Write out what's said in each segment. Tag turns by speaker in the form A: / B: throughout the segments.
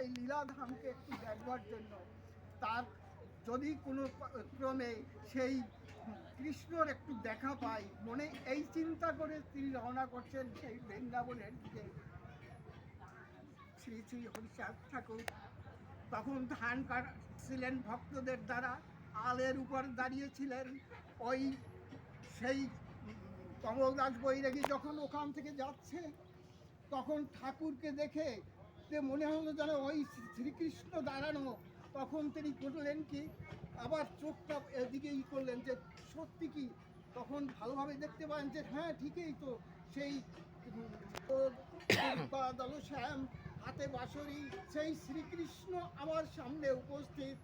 A: সেই লীলাধামকে একটু দেখবার জন্য। তার যদি কোনো ক্রমে সেই কৃষ্ণর একটু দেখা পাই মনে, এই চিন্তা করে তিনি রওনা করছেন সেই বৃন্দাবনের দিকে। শ্রী শ্রী হরিচাঁদ ঠাকুর তখন ধান কাটছিলেন ভক্তদের দ্বারা, আলের উপর দাঁড়িয়েছিলেন। ওই সেই কমলদাস বৈরাগী যখন ওখান থেকে যাচ্ছে, তখন ঠাকুরকে দেখে মনে হলো যেন ওই শ্রীকৃষ্ণ দাঁড়ানো। তখন তিনি করলেন কি, আবার চোখটা এদিকেই করলেন যে সত্যি কি, তখন ভালোভাবে দেখতে পান যে হ্যাঁ ঠিকই তো, সেই দলশ্যাম হাতে বাঁশরি সেই শ্রীকৃষ্ণ আমার সামনে উপস্থিত।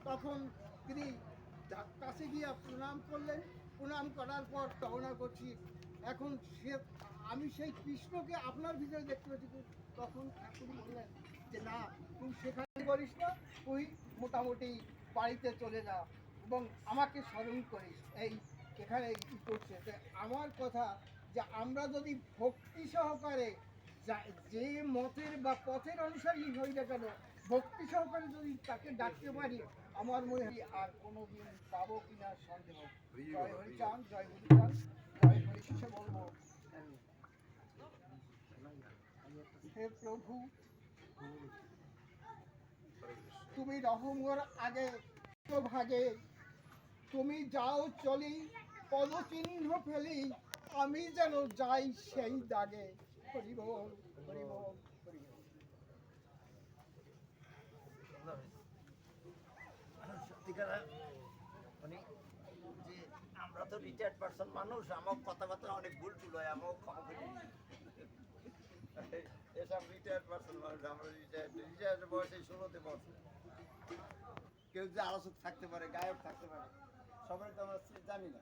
A: তখন তিনি কাছে গিয়ে প্রণাম করলেন। প্রণাম করার পর রওনা করছি, এখন সে আমি সেই কৃষ্ণকে আপনার ভিতরে দেখতে পাচ্ছি। তখন ঠাকুর বললেন যে না, তুই সেখানে করিস না, তুই মোটামুটি বাড়িতে চলে যা এবং আমাকে স্মরণ করিস। এই এখানে কী করছে যে আমার কথা, যে আমরা যদি ভক্তি সহকারে যে মতের বা পথের অনুসারী হই না কেন, ভক্তি সহকারে যদি তাকে ডাকতে পারি, আমার মনে হয় আর কোনোদিন পাবো কিনা সন্দেহ। জয় হরিচাঁদ, জয় হরিচাঁদ, জয় হরিকৃষ্ণ বলবো। হে প্রভু, তুমি রহমর আগে ভাগে, তুমি যাও চলি পদচিহ্ন ফেলি, আমি যেন যাই সেই দাগে। হরি বল, হরি বল, হরি বল।
B: সত্যিকার মানে যে আমরা তো রিটায়ার্ড পার্সন মানুষ, আমার কথাবার্তা অনেক ভুল টুল হয়, আমাকে ক্ষমা করে এসব রিটায়ার্ড পার্সন মানুষ। আমরা রিটায়ার্ড বয়সে 16তে বসে কেউ যে আলোচক থাকতে পারে, গায়ক থাকতে পারে, সবাই তো আমরা জানি না।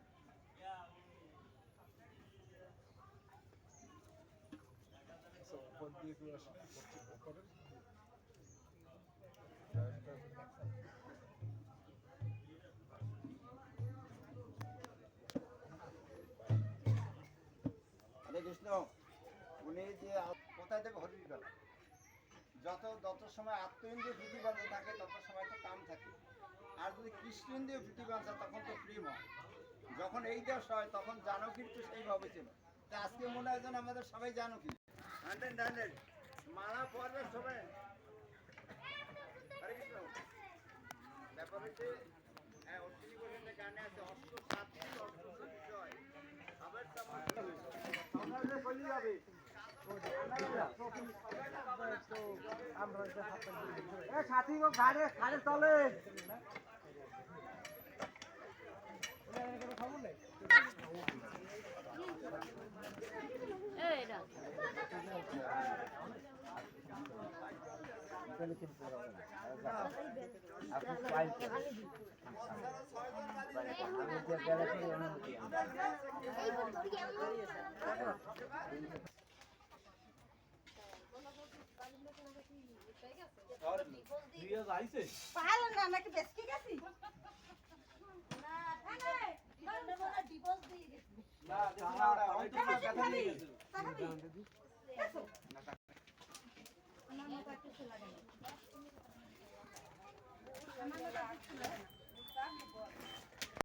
B: হরে কৃষ্ণ। উনি যে কোথায় থেকে হরি গেল, যত সময় আত্মইন্দ্রিয় প্রতিবাদে থাকে তত সময় তো কাম থাকে, আর যদি কৃষ্ণ ইন্দ্রিয় প্রতিবাদ তখন তো প্রেম হয়। যখন এই দেশ হয় তখন জানকীর তো সেইভাবে ছিল। তা আজকে মনে হয় যেন আমাদের সবাই জানকী 100 মালা পড়বে সবাই। হরে কৃষ্ণ। ব্যাপার হচ্ছে অশ্বিনী গোবিন্দের গানে আছে অষ্ট সাথী অষ্ট বিষয় আবার যাবে সাথী ঘাড়ে ঘাড়ে চলে। খবর নেই নাকি বেশ ঠিক আছে না